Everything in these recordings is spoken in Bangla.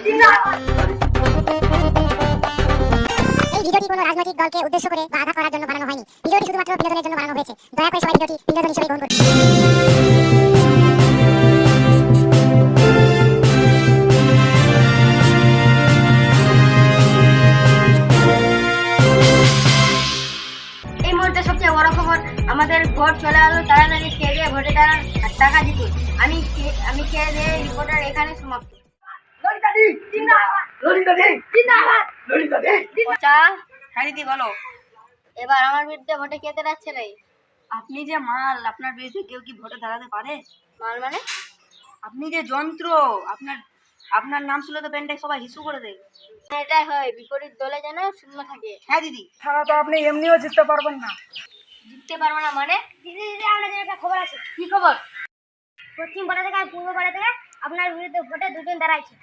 এই ভিডিওটি কোনো রাজনৈতিক দলকে উদ্দেশ্য করে বা আঘাত করার জন্য বানানো হয়নি। ভিডিওটি শুধুমাত্র বিনোদনের জন্য বানানো হয়েছে। দয়া করে সবাই ভিডিওটি বিনোদন হিসেবে গ্রহণ করুন। এই মুহূর্তে সবচেয়ে বড় খবর, আমাদের ভোট চলে এলো। তাড়াতাড়ি খেয়ে দিয়ে ভোটে টাকা দিতে। আমি খেয়ে দিয়ে রিপোর্টার এখানে সমাপ্ত। চা হ্যাঁ দিদি বলো। এবার আমার বিরুদ্ধে ভোটে কে দাঁড়াচ্ছে রে? আপনি যে মাল, আপনার বিরুদ্ধে কেউ কি ভোটে দাঁড়াতে পারে? মাল মানে? আপনি যে যন্ত্র, আপনার নাম শুনলে তো পেনটা সবাই হিসু করে দেয়। এটাই হয়, বিপরীত দলে যেন শূন্য থাকে। হ্যাঁ দিদি। ছাড়া তো আপনি এমনিও জিততে পারবেন না। জিততে পারবো না মানে? দিদি আপনাদের একটা খবর আছে। কি খবর? পশ্চিম পাড়া থেকে আর পূর্ব পাড়া থেকে আপনার বিরুদ্ধে ভোটে দুজন দাঁড়াইছে।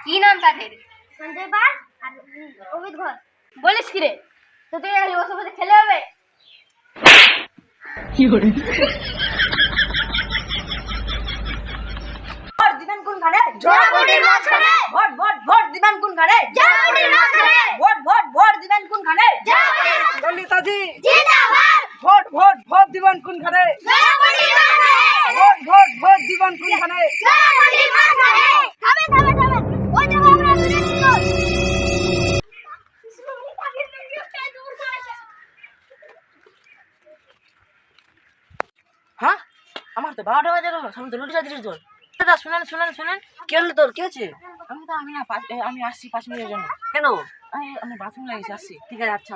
কি নাম তাদের? সঞ্জয় পাল আর অমিত ঘোষ। বলিস কি রে? তো তুই ওসব সাথে খেলে হবে? ভোট দিবেন কোনখানে? জোড়াপটির মাঝখানে। ভোট দিবেন কোনখানে? জোড়াপটির মাঝখানে। ভোট দিবেন কোনখানে? জোড়াপটির মাঝখানে। ললিতাজি জিন্দাবাদ। ভোট দিবেন কোনখানে? জোড়াপটির মাঝখানে। ভোট দিবেন কোনখানে? জোড়াপটির মাঝখানে। থামেন। ওই দেখো আমরা বিরোধী দল। হ্যাঁ, আমার তো 12টা বাজে গেল। সামনে তো লুটিটা দিছিস তোর। দাদা শুনেন। কি হলো তোর? কি হচ্ছে? আমি আসছি 5 মিনিটের জন্য। কেন? আমি বাথরুম লাগিয়েছি, আসছি। ঠিক আছে, আচ্ছা।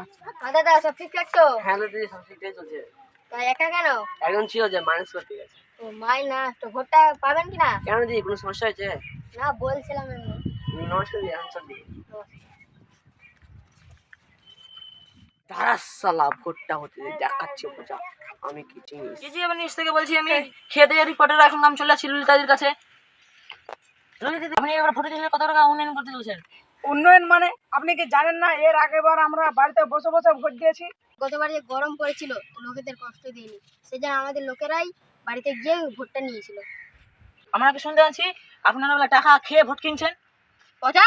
দাদা সব ঠিকঠাক তো? হ্যাঁ দিদি, সব ঠিকঠাক চলছে। তাই একা কেন? একজন ছিল যে মাইনাস করতে গেছে। ও মাইনাস, তো ভোটটা পাবেন কিনা? কেন দিদি, কোনো সমস্যা হয়েছে? না বলছিলাম এমনি। নমস্কার দিদি, এখন সব দিদি। তারা সালা ভোটটা হতে দেখাচ্ছে বোঝা। আমি কি চিনিস? কেজি এবার নিচ থেকে বলছি, আমি খেতে রিপোর্টার এখন নাম চলে আসছি ললিতাদির কাছে। ললিতা, আপনি এবার ভোটে দিলে কত টাকা উন্নয়ন করতে চলছেন? উন্নয়ন মানে আপনি কি জানেন না? এর আগেবার আমরা বাড়িতে বসে বসে ভোট দিয়েছি। গতবার যে গরম পড়েছিল, লোকেদের কষ্ট দিইনি, সেজন্য আমাদের লোকেরাই বাড়িতে গিয়ে ভোটটা নিয়েছিল। আমরা কি শুনতে পাচ্ছি আপনারা বলে টাকা খেয়ে ভোট কিনছেন? পচা,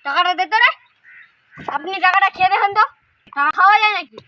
টাকাটা দে তো রে। আপনি টাকাটা খেয়ে দেখেন তো, টাকা খাওয়া যায় নাকি?